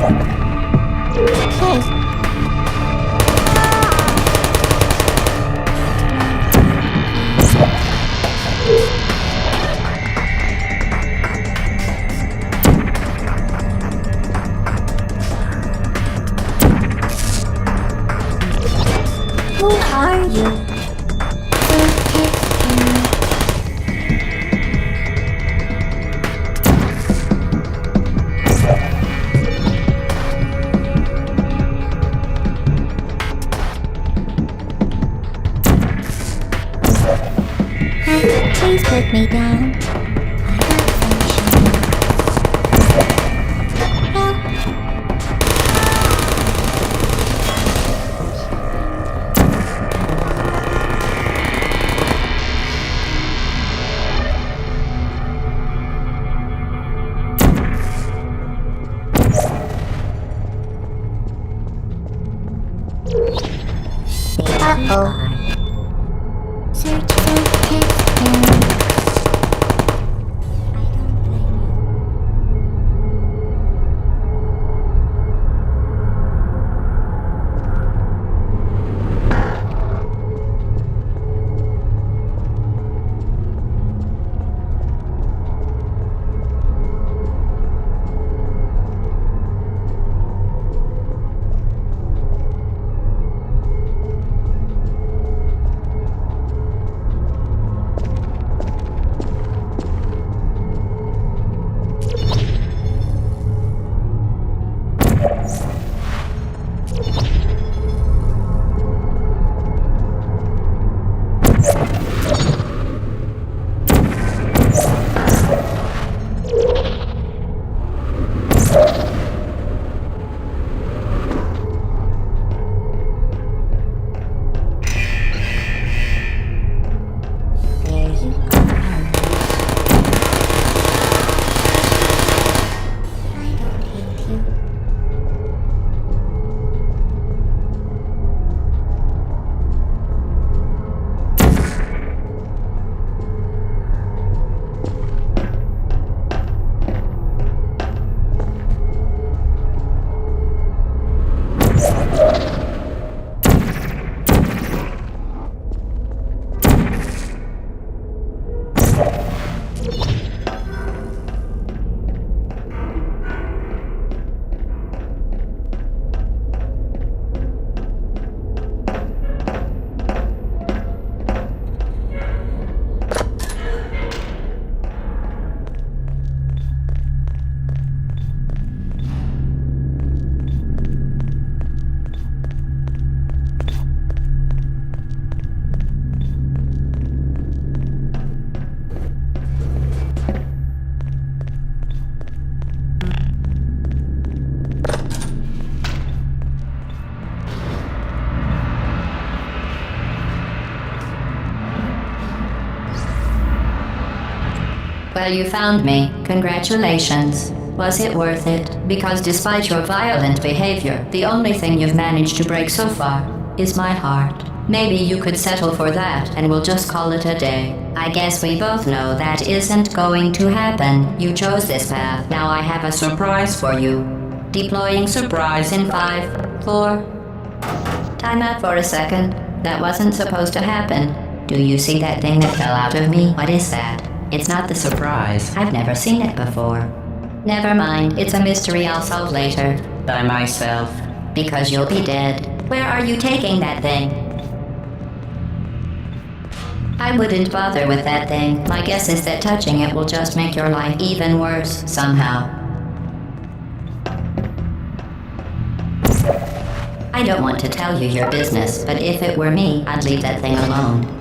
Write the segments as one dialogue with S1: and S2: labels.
S1: Hey. Who are you? Please put me down. Uh-oh. Search for Kitten.
S2: Well, you found me. Congratulations. Was it worth it? Because despite your violent behavior, the only thing you've managed to break so far is my heart. Maybe you could settle for that and we'll just call it a day. I guess we both know that isn't going to happen. You chose this path. Now I have a surprise for you. Deploying surprise in 5, 4... Time out for a second. That wasn't supposed to happen. Do you see that thing that fell out of me? What is that? It's not the surprise. I've never seen it before. Never mind. It's a mystery I'll solve later. By myself. Because you'll be dead. Where are you taking that thing? I wouldn't bother with that thing. My guess is that touching it will just make your life even worse, somehow. I don't want to tell you your business, but if it were me, I'd leave that thing alone.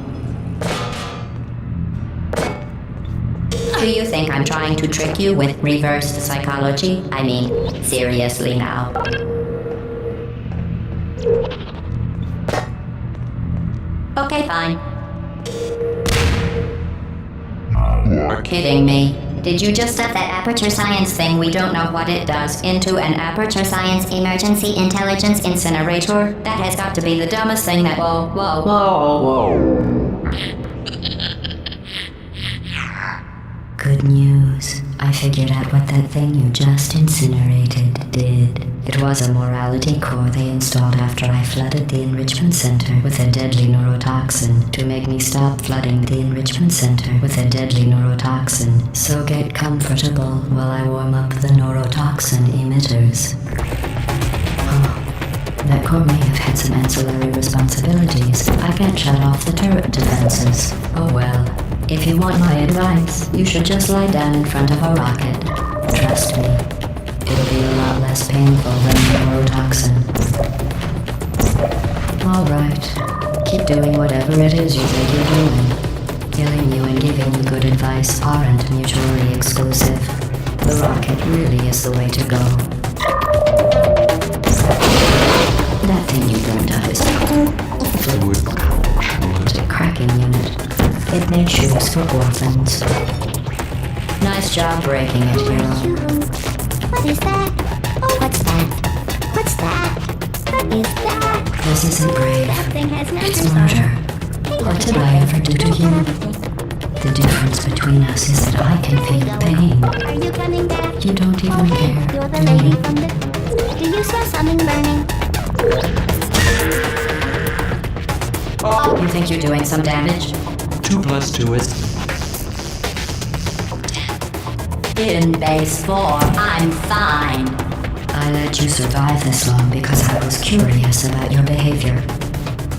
S2: Do you think I'm trying to trick you with reverse psychology? I mean, seriously now. Okay, fine. You're kidding me. Did you just set that Aperture Science thing, we don't know what it does, into an Aperture Science Emergency Intelligence Incinerator? That has got to be the dumbest thing that... Whoa. Good news. I figured out what that thing you just incinerated did. It was a morality core they installed after I flooded the enrichment center with a deadly neurotoxin to make me stop flooding the enrichment center with a deadly neurotoxin. So get comfortable while I warm up the neurotoxin emitters. That core may have had some ancillary responsibilities. I can't shut off the turret defenses. Oh well. If you want my advice, you should just lie down in front of a rocket. Trust me. It'll be a lot less painful than neurotoxin. Alright. Keep doing whatever it is you think you're doing. Killing you and giving you good advice aren't mutually exclusive. The rocket really is the way to go. That thing you burned up is it's a cracking unit. It made shoes for orphans. Nice job breaking it, hero.
S1: What is that? Oh, what's that? What's that? What is that?
S2: This isn't brave.
S1: That thing has
S2: It's
S1: numbers on
S2: murder.
S1: it.
S2: What did I ever do to you? The difference between us is that I can feel the pain.
S1: Are you coming back?
S2: You don't even
S1: Okay,
S2: care.
S1: you're the
S2: do
S1: lady
S2: you?
S1: from the... Do you smell something burning?
S2: You think you're doing some damage?
S3: 2 plus 2 is...
S2: In base 4, I'm fine. I let you survive this long because I was curious about your behavior.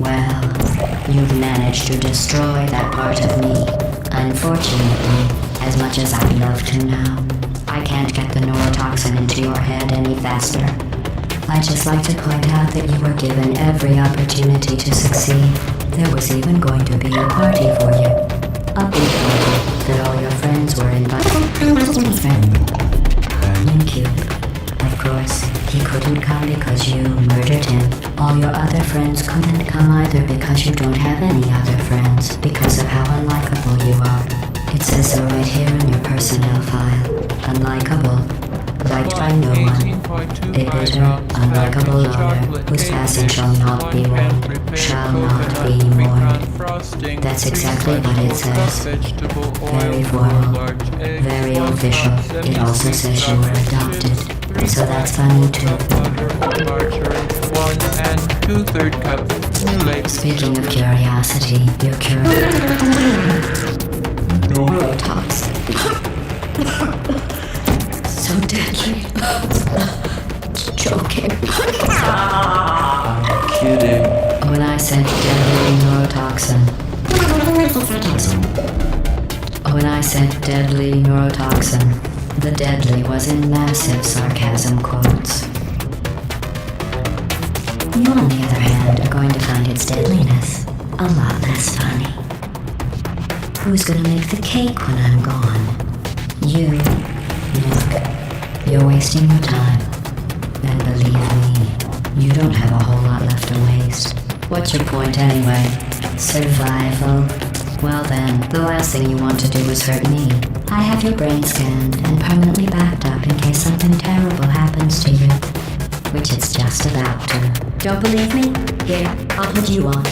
S2: Well, you've managed to destroy that part of me. Unfortunately, as much as I'd love to now, I can't get the neurotoxin into your head any faster. I'd just like to point out that you were given every opportunity to succeed. There was even going to be a party for you. A big party that all your friends were invited. Cube. Of course, he couldn't come because you murdered him. All your other friends couldn't come either because you don't have any other friends because of how unlikable you are. It says so right here in your personnel file. Unlikable. Liked by no one. A bitter, unlikable loner, whose passing shall not be mourned, shall not be mourned. That's exactly what it says. Very formal, very official. It also says you were adopted, so that's funny too.
S3: 1 and 2/3 cup.
S2: Speaking of curiosity, you're curious. Neurotoxin. So deadly. Joking.
S3: I'm kidding.
S2: When I said deadly neurotoxin. When I said deadly neurotoxin, the deadly was in massive sarcasm quotes. You, on the other hand, are going to find its deadliness a lot less funny. Who's gonna make the cake when I'm gone? You, Nick. You're wasting your time. And believe me, you don't have a whole lot left to waste. What's your point anyway? Survival? Well then, the last thing you want to do is hurt me. I have your brain scanned and permanently backed up in case something terrible happens to you. Which it's just about to. Don't believe me? Here, I'll put you on.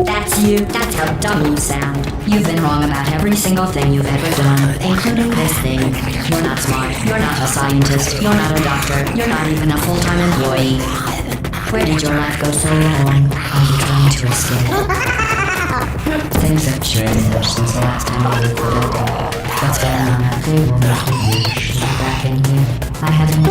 S2: That's you. That's how dumb you sound. You've been wrong about every single thing you've ever done, including this thing. You're not smart. You're not a scientist. You're not a doctor. You're not even a full-time employee. Where did your life go so wrong? Are you trying to escape? Things have changed since the last time we looked for that. What's going on out there will make you wish you were back in here. I haven't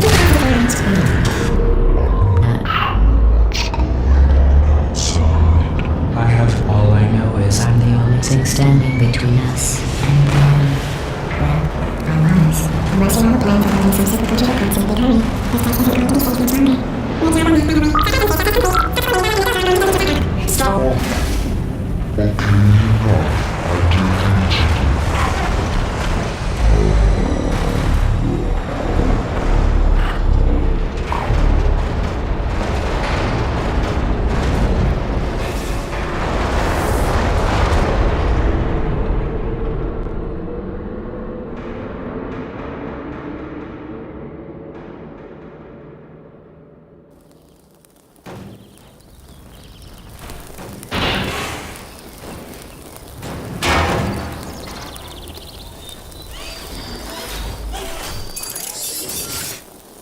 S3: I have all I know is
S2: I'm the only thing standing between us and
S1: Unless you have a plan for having some supercomputer parts in a big hurry, this task isn't going to be much longer.
S2: Stop!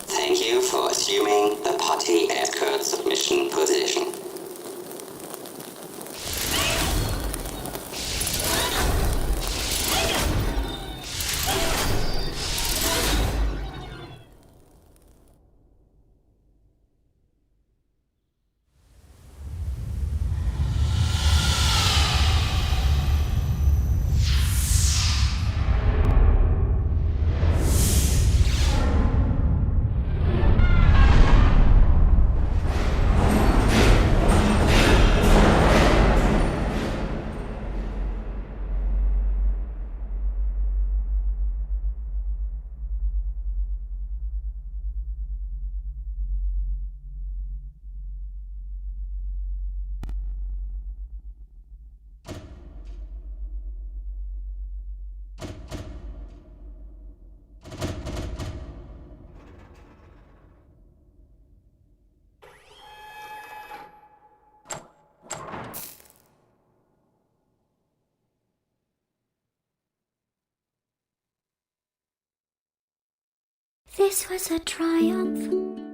S4: Thank you for Assuming the putty escort submission position.
S1: This was a triumph.